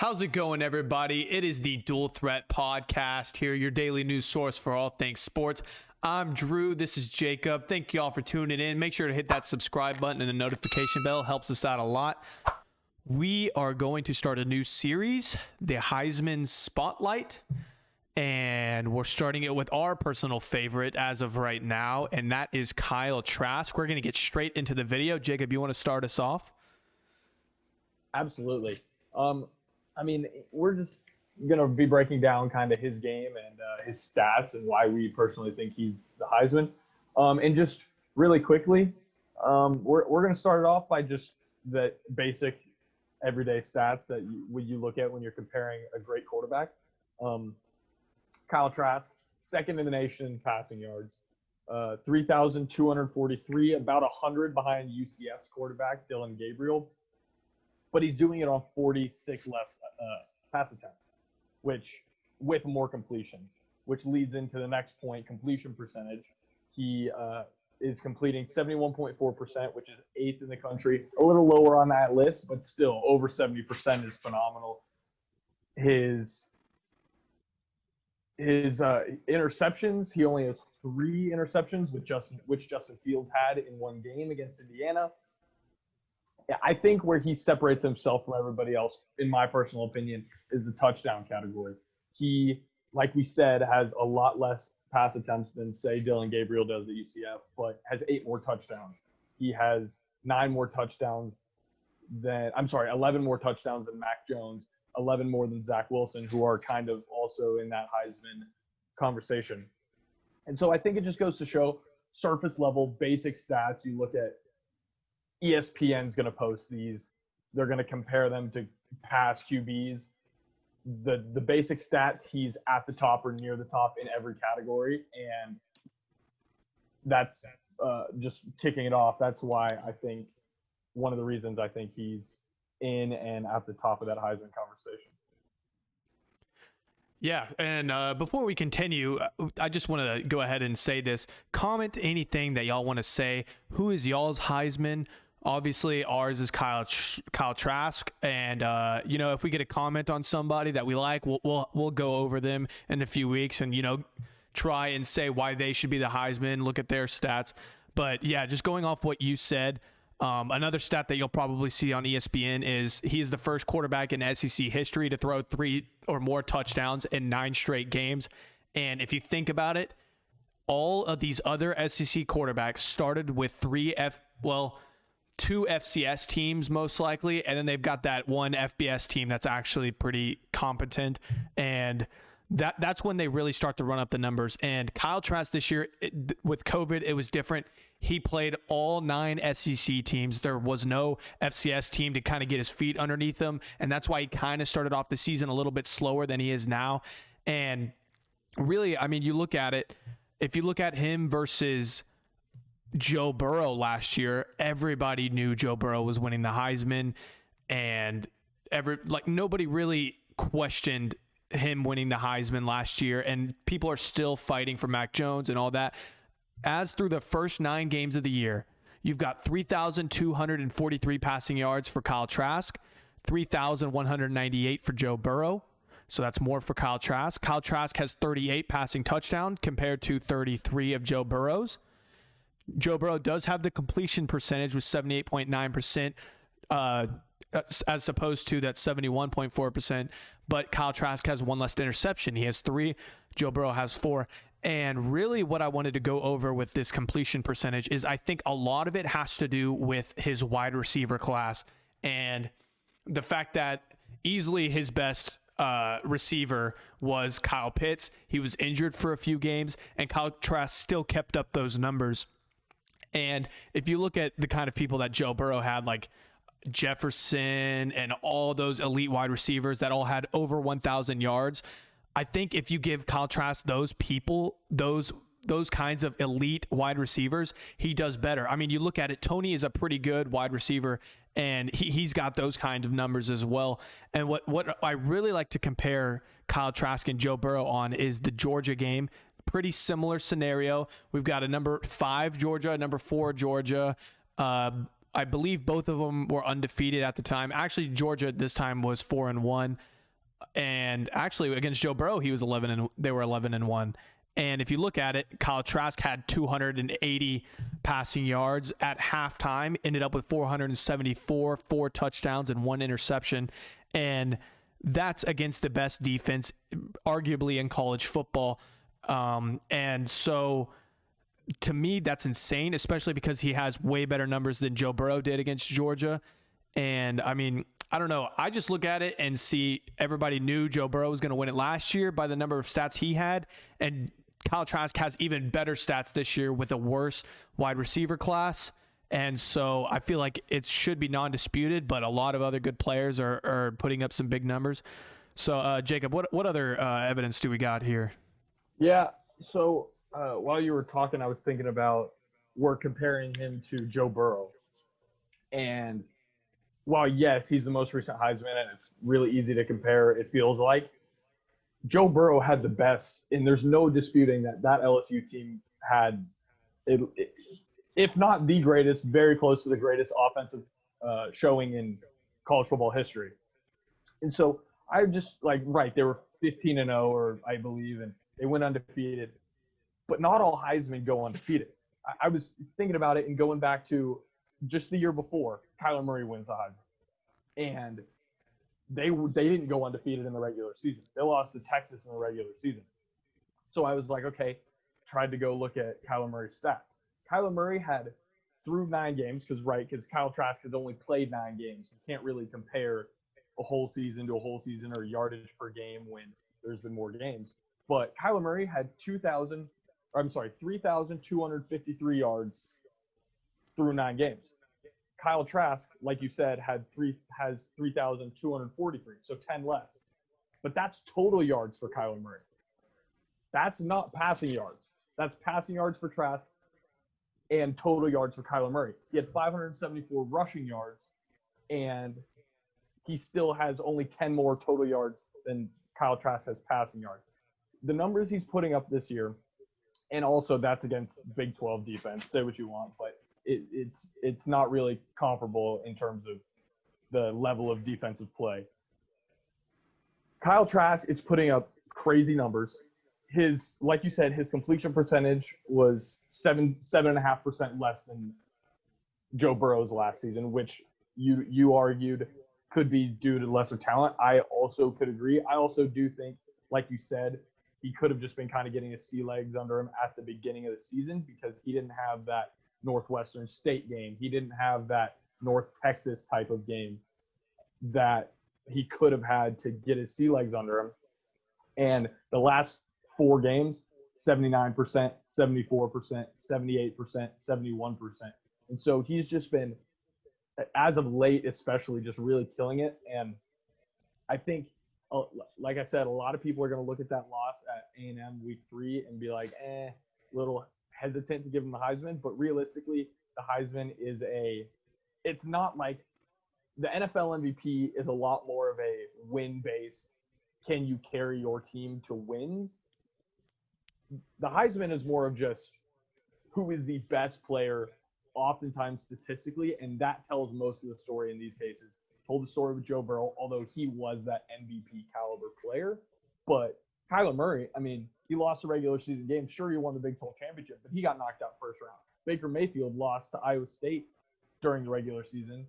How's it going, everybody? It is the Dual Threat Podcast here, your daily news source for all things sports. I'm Drew. This is Jacob. Thank you all for tuning in. Make sure to hit that subscribe button and the notification bell. Helps us out a lot. We are going to start a new series, the Heisman Spotlight, and we're starting it with our personal favorite as of right now, and that is Kyle Trask. We're going to get straight into the video. Jacob, you want to start us off? Absolutely. We're just going to be breaking down kind of his game and his stats and why we personally think he's the Heisman. And just really quickly, we're going to start it off by just the basic everyday stats that you look at when you're comparing a great quarterback. Kyle Trask, second in the nation in passing yards, 3,243, about 100 behind UCF's quarterback, Dylan Gabriel. But he's doing it on 46 less pass attempts, which with more completion, which leads into the next point, completion percentage. He is completing 71.4%, which is 8th in the country. A little lower on that list, but still over 70% is phenomenal. His interceptions, he only has 3 interceptions, which Justin Fields had in one game against Indiana. I think where he separates himself from everybody else, in my personal opinion, is the touchdown category. He, like we said, has a lot less pass attempts than, say, Dylan Gabriel does at UCF, but has 8 more touchdowns. He has 11 more touchdowns than Mac Jones, 11 more than Zach Wilson, who are kind of also in that Heisman conversation. And so I think it just goes to show surface level, basic stats. You look at ESPN's going to post these. They're going to compare them to past QBs. The basic stats, he's at the top or near the top in every category. And that's just kicking it off. That's why I think one of the reasons I think he's in and at the top of that Heisman conversation. Yeah, and before we continue, I just want to go ahead and say this. Comment anything that y'all want to say. Who is y'all's Heisman? Obviously, ours is Kyle Trask, and if we get a comment on somebody that we like, we'll go over them in a few weeks and try and say why they should be the Heisman. Look at their stats, but yeah, just going off what you said. Another stat that you'll probably see on ESPN is he is the first quarterback in SEC history to throw 3 or more touchdowns in 9 straight games. And if you think about it, all of these other SEC quarterbacks started with 2 FCS teams most likely, and then they've got that one FBS team that's actually pretty competent, and that's when they really start to run up the numbers. And Kyle Trask this year, with COVID, it was different. He played all 9 SEC teams. There was no FCS team to kind of get his feet underneath him, and that's why he kind of started off the season a little bit slower than he is now. And really, you look at it, if you look at him versus Joe Burrow last year, everybody knew Joe Burrow was winning the Heisman, and nobody really questioned him winning the Heisman last year, and people are still fighting for Mac Jones and all that. As through the first 9 games of the year, you've got 3,243 passing yards for Kyle Trask, 3,198 for Joe Burrow. So that's more for Kyle Trask. Kyle Trask has 38 passing touchdowns compared to 33 of Joe Burrow's. Joe Burrow does have the completion percentage with 78.9%, as opposed to that 71.4%. But Kyle Trask has 1 less interception. He has 3. Joe Burrow has 4. And really what I wanted to go over with this completion percentage is I think a lot of it has to do with his wide receiver class and the fact that easily his best receiver was Kyle Pitts. He was injured for a few games, and Kyle Trask still kept up those numbers. And if you look at the kind of people that Joe Burrow had, like Jefferson and all those elite wide receivers that all had over 1,000 yards, I think if you give Kyle Trask those people, those kinds of elite wide receivers, he does better. You look at it, Tony is a pretty good wide receiver, and he's got those kind of numbers as well. And what I really like to compare Kyle Trask and Joe Burrow on is the Georgia game. Pretty similar scenario. We've got a number 5 Georgia, a number 4 Georgia. I believe both of them were undefeated at the time. Actually, Georgia at this time was 4-1. And actually against Joe Burrow, they were 11-1. And if you look at it, Kyle Trask had 280 passing yards at halftime, ended up with 474, 4 touchdowns and 1 interception. And that's against the best defense, arguably, in college football. And so to me, that's insane, especially because he has way better numbers than Joe Burrow did against Georgia. And I mean, I don't know. I just look at it and see everybody knew Joe Burrow was going to win it last year by the number of stats he had. And Kyle Trask has even better stats this year with a worse wide receiver class. And so I feel like it should be non-disputed, but a lot of other good players are putting up some big numbers. So, Jacob, what other evidence do we got here? Yeah, so while you were talking, I was thinking about we're comparing him to Joe Burrow. And while, yes, he's the most recent Heisman, and it's really easy to compare, it feels like, Joe Burrow had the best, and there's no disputing that LSU team had, if not the greatest, very close to the greatest offensive showing in college football history. And so I just they were 15-0, or I believe, and they went undefeated. But not all Heisman go undefeated. I was thinking about it and going back to just the year before, Kyler Murray wins the Heisman. And they didn't go undefeated in the regular season. They lost to Texas in the regular season. So I was like, okay, tried to go look at Kyler Murray's stats. Kyler Murray had through 9 games, because Kyle Trask has only played 9 games. You can't really compare a whole season to a whole season or yardage per game when there's been more games. But Kyler Murray had 3,253 yards through 9 games. Kyle Trask, like you said, has 3,243, so 10 less. But that's total yards for Kyler Murray. That's not passing yards. That's passing yards for Trask and total yards for Kyler Murray. He had 574 rushing yards, and he still has only 10 more total yards than Kyle Trask has passing yards. The numbers he's putting up this year, and also that's against Big 12 defense, say what you want, but it's not really comparable in terms of the level of defensive play. Kyle Trask is putting up crazy numbers. Like you said, his completion percentage was 7.5% less than Joe Burrow's last season, which you argued could be due to lesser talent. I also could agree. I also do think, like you said, he could have just been kind of getting his sea legs under him at the beginning of the season because he didn't have that Northwestern State game. He didn't have that North Texas type of game that he could have had to get his sea legs under him. And the last 4 games, 79%, 74%, 78%, 71%. And so he's just been, as of late especially, just really killing it. And I think, like I said, a lot of people are going to look at that loss at A&M week 3 and be like, little hesitant to give him the Heisman. But realistically, the Heisman it's not like the NFL MVP is a lot more of a win-based, can you carry your team to wins? The Heisman is more of just who is the best player, oftentimes statistically, and that tells most of the story in these cases. Told the story with Joe Burrow, although he was that MVP caliber player. But Kyler Murray, I mean, he lost a regular season game. Sure, he won the Big 12 championship, but he got knocked out first round. Baker Mayfield lost to Iowa State during the regular season,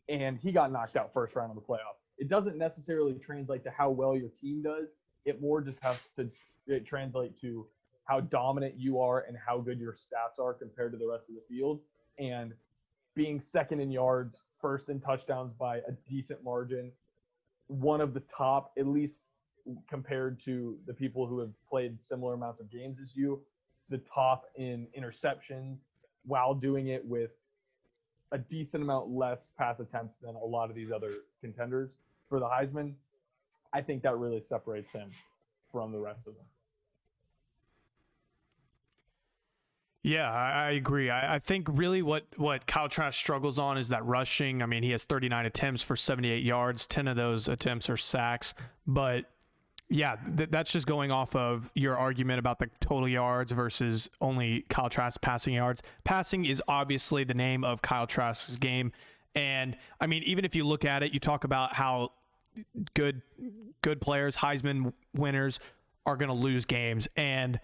and he got knocked out first round of the playoff. It doesn't necessarily translate to how well your team does. It more just has to translate to how dominant you are and how good your stats are compared to the rest of the field. And being second in yards, first in touchdowns by a decent margin, one of the top, at least compared to the people who have played similar amounts of games as you, the top in interceptions, while doing it with a decent amount less pass attempts than a lot of these other contenders for the Heisman. I think that really separates him from the rest of them. Yeah, I agree. I think really what Kyle Trask struggles on is that rushing. I mean, he has 39 attempts for 78 yards. 10 of those attempts are sacks. But, yeah, that's just going off of your argument about the total yards versus only Kyle Trask passing yards. Passing is obviously the name of Kyle Trask's game. And, I mean, even if you look at it, you talk about how good players, Heisman winners, are going to lose games. And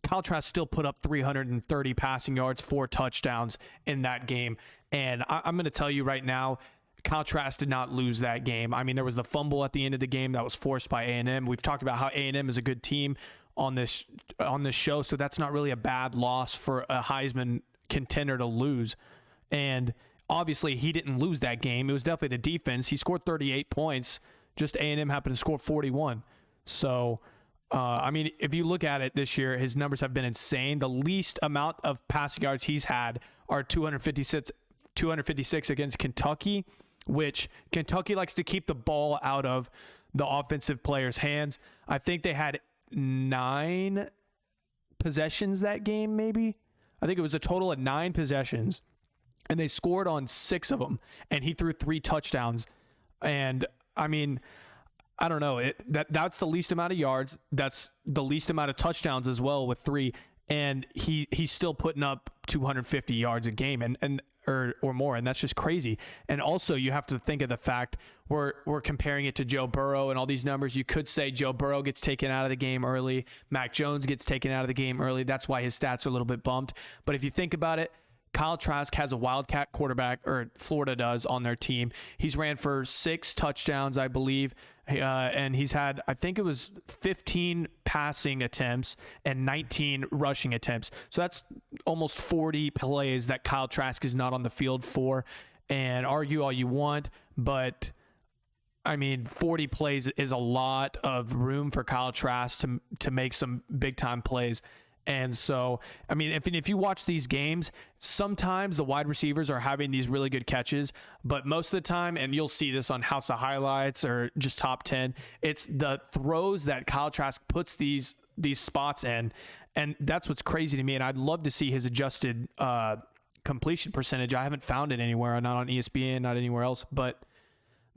Kyle Trask still put up 330 passing yards, 4 touchdowns in that game. And I'm going to tell you right now, Kyle Trask did not lose that game. I mean, there was the fumble at the end of the game that was forced by A&M. We've talked about how A&M is a good team on this show, so that's not really a bad loss for a Heisman contender to lose. And obviously, he didn't lose that game. It was definitely the defense. He scored 38 points. Just A&M happened to score 41. So, I mean, if you look at it this year, his numbers have been insane. The least amount of passing yards he's had are 256 against Kentucky, which Kentucky likes to keep the ball out of the offensive players' hands. I think they had 9 possessions that game, maybe. I think it was a total of 9 possessions, and they scored on 6 of them, and he threw 3 touchdowns. And, I mean, I don't know. That's the least amount of yards. That's the least amount of touchdowns as well with 3. And he's still putting up 250 yards a game or more, and that's just crazy. And also, you have to think of the fact we're comparing it to Joe Burrow and all these numbers. You could say Joe Burrow gets taken out of the game early. Mac Jones gets taken out of the game early. That's why his stats are a little bit bumped. But if you think about it, Kyle Trask has a Wildcat quarterback, or Florida does, on their team. He's ran for 6 touchdowns, I believe, and he's had, I think it was 15 passing attempts and 19 rushing attempts. So that's almost 40 plays that Kyle Trask is not on the field for. And argue all you want, but I mean, 40 plays is a lot of room for Kyle Trask to make some big-time plays. And so, I mean, if you watch these games, sometimes the wide receivers are having these really good catches, but most of the time, and you'll see this on House of Highlights or just Top 10, it's the throws that Kyle Trask puts these spots in, and that's what's crazy to me. And I'd love to see his adjusted completion percentage. I haven't found it anywhere, not on ESPN, not anywhere else, but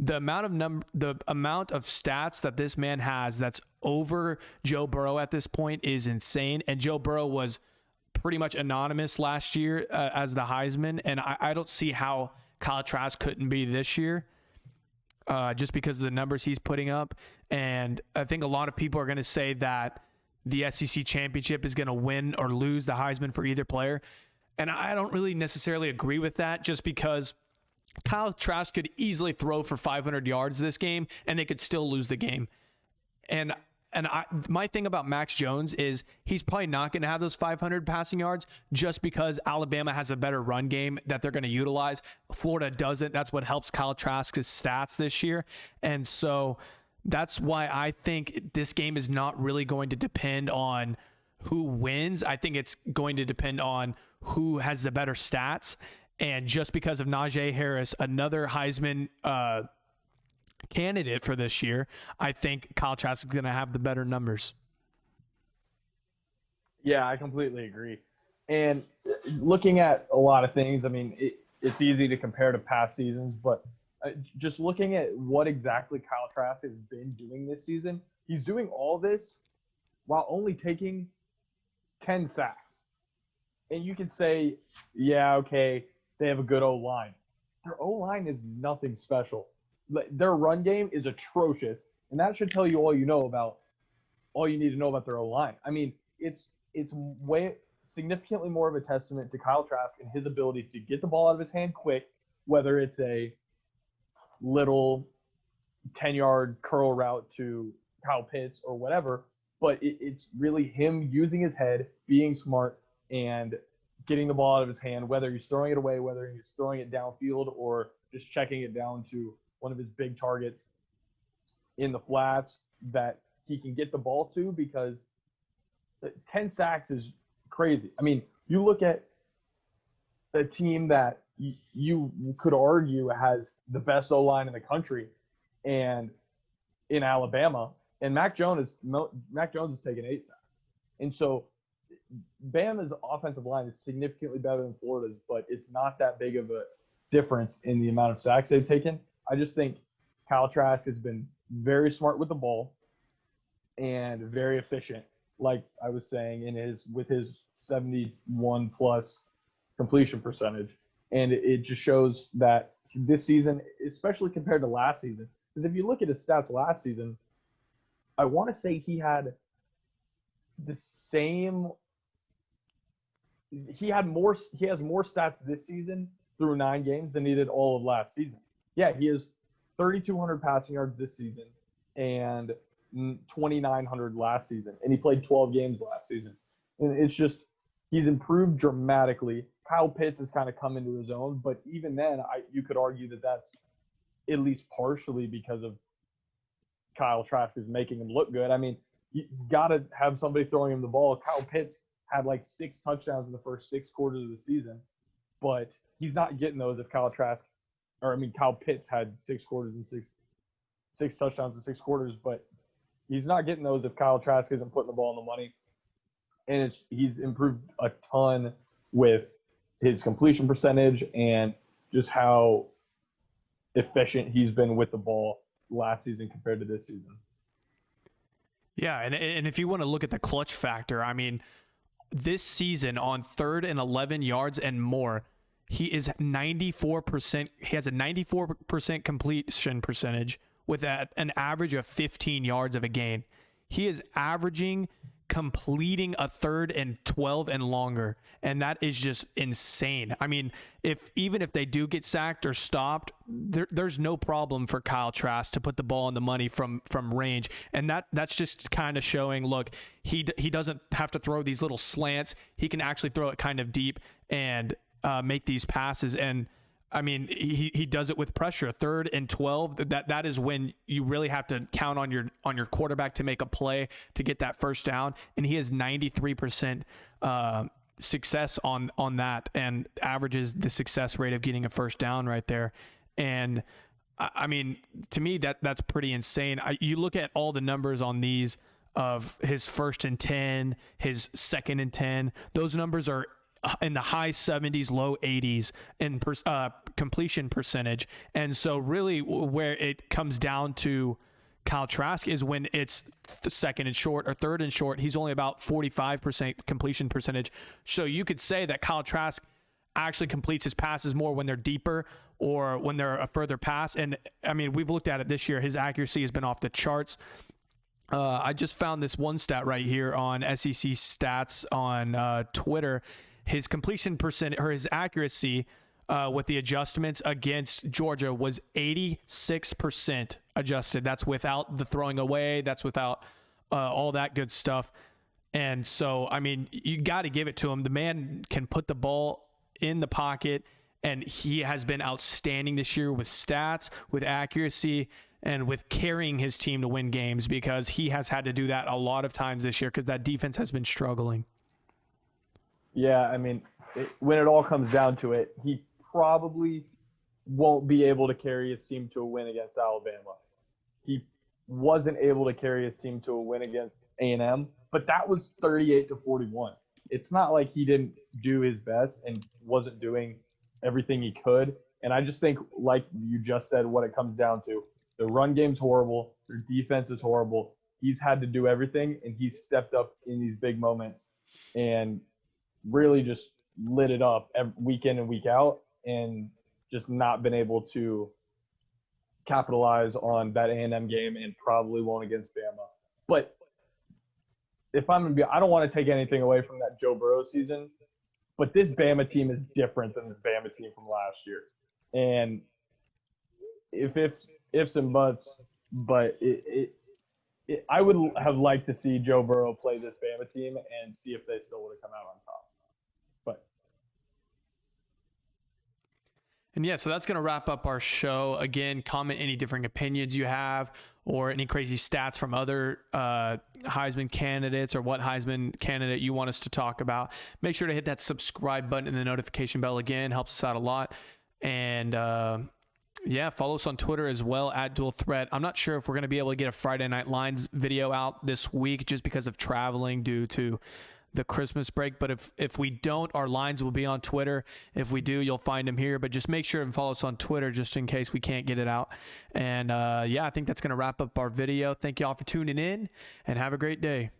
the amount of stats that this man has that's over Joe Burrow at this point is insane. And Joe Burrow was pretty much anonymous last year as the Heisman, and I don't see how Kyle Trask couldn't be this year just because of the numbers he's putting up. And I think a lot of people are going to say that the SEC championship is going to win or lose the Heisman for either player. And I don't really necessarily agree with that, just because Kyle Trask could easily throw for 500 yards this game, and they could still lose the game. And my thing about Max Jones is he's probably not going to have those 500 passing yards just because Alabama has a better run game that they're going to utilize. Florida doesn't. That's what helps Kyle Trask's stats this year. And so that's why I think this game is not really going to depend on who wins. I think it's going to depend on who has the better stats. And just because of Najee Harris, another Heisman candidate for this year, I think Kyle Trask is going to have the better numbers. Yeah, I completely agree. And looking at a lot of things, I mean, it's easy to compare to past seasons, but just looking at what exactly Kyle Trask has been doing this season, he's doing all this while only taking 10 sacks. And you can say, yeah, okay, they have a good O-line. Their O-line is nothing special. Their run game is atrocious, and that should tell you all you need to know about their O-line. I mean, it's way significantly more of a testament to Kyle Trask and his ability to get the ball out of his hand quick, whether it's a little 10-yard curl route to Kyle Pitts or whatever, but it's really him using his head, being smart, and getting the ball out of his hand, whether he's throwing it away, whether he's throwing it downfield, or just checking it down to one of his big targets in the flats that he can get the ball to, because 10 sacks is crazy. I mean, you look at a team that you could argue has the best O-line in the country, and in Alabama, and Mac Jones is taking 8 sacks. And so Bama's offensive line is significantly better than Florida's, but it's not that big of a difference in the amount of sacks they've taken. I just think Kyle Trask has been very smart with the ball and very efficient, like I was saying, with his 71 plus completion percentage. And it just shows that this season, especially compared to last season, Because if you look at his stats last season, I want to say he had the same. He has more stats this season through 9 games than he did all of last season. Yeah, he has 3,200 passing yards this season and 2,900 last season, and he played 12 games last season. And it's just he's improved dramatically. Kyle Pitts has kind of come into his own, but even then, you could argue that that's at least partially because of Kyle Trask is making him look good. I mean, he's got to have somebody throwing him the ball. Kyle Pitts had like 6 touchdowns in the first 6 quarters of the season, but he's not getting those if Kyle Pitts had 6 quarters and six touchdowns in 6 quarters, but he's not getting those if Kyle Trask isn't putting the ball in the money. And he's improved a ton with his completion percentage and just how efficient he's been with the ball last season compared to this season. Yeah, and if you want to look at the clutch factor, I mean, this season on 3rd and 11 yards and more, he is 94%. He has a 94% completion percentage with an average of 15 yards of a gain. He is averaging completing a 3rd and 12 and longer, and that is just insane. I mean, even if they do get sacked or stopped, there's no problem for Kyle Trask to put the ball in the money from range, and that's just kind of showing, look, he doesn't have to throw these little slants. He can actually throw it kind of deep and make these passes. And I mean, he does it with pressure. 3rd and 12. That is when you really have to count on your quarterback to make a play to get that first down. And he has 93% success on that, and averages the success rate of getting a first down right there. And I mean, to me, that's pretty insane. You look at all the numbers on these of his 1st and 10, his 2nd and 10. Those numbers are in the high 70s, low 80s in completion percentage. And so really where it comes down to Kyle Trask is when it's 2nd and short or 3rd and short, he's only about 45% completion percentage. So you could say that Kyle Trask actually completes his passes more when they're deeper or when they're a further pass. And I mean, we've looked at it this year. His accuracy has been off the charts. I just found this one stat right here on SEC Stats on Twitter. His completion percent or his accuracy with the adjustments against Georgia was 86% adjusted. That's without the throwing away. That's without all that good stuff. And so, I mean, you got to give it to him. The man can put the ball in the pocket, and he has been outstanding this year with stats, with accuracy, and with carrying his team to win games, because he has had to do that a lot of times this year because that defense has been struggling. Yeah, I mean, when it all comes down to it, he probably won't be able to carry his team to a win against Alabama. He wasn't able to carry his team to a win against A&M, but that was 38-41. It's not like he didn't do his best and wasn't doing everything he could. And I just think, like you just said, what it comes down to, the run game's horrible, their defense is horrible. He's had to do everything, and he's stepped up in these big moments and really just lit it up week in and week out, and just not been able to capitalize on that A&M game, and probably won't against Bama. But if I'm going to be – I don't want to take anything away from that Joe Burrow season, but this Bama team is different than the Bama team from last year. And ifs and buts, but I would have liked to see Joe Burrow play this Bama team and see if they still would have come out on top. And yeah, so that's going to wrap up our show. Again, comment any different opinions you have or any crazy stats from other Heisman candidates, or what Heisman candidate you want us to talk about. Make sure to hit that subscribe button and the notification bell again. Helps us out a lot. And yeah, follow us on Twitter as well, @DualThreat. I'm not sure if we're going to be able to get a Friday Night Lines video out this week just because of traveling due to the Christmas break. But if we don't, our lines will be on Twitter. If we do, you'll find them here. But just make sure and follow us on Twitter just in case we can't get it out. And yeah, I think that's going to wrap up our video. Thank you all for tuning in, and have a great day.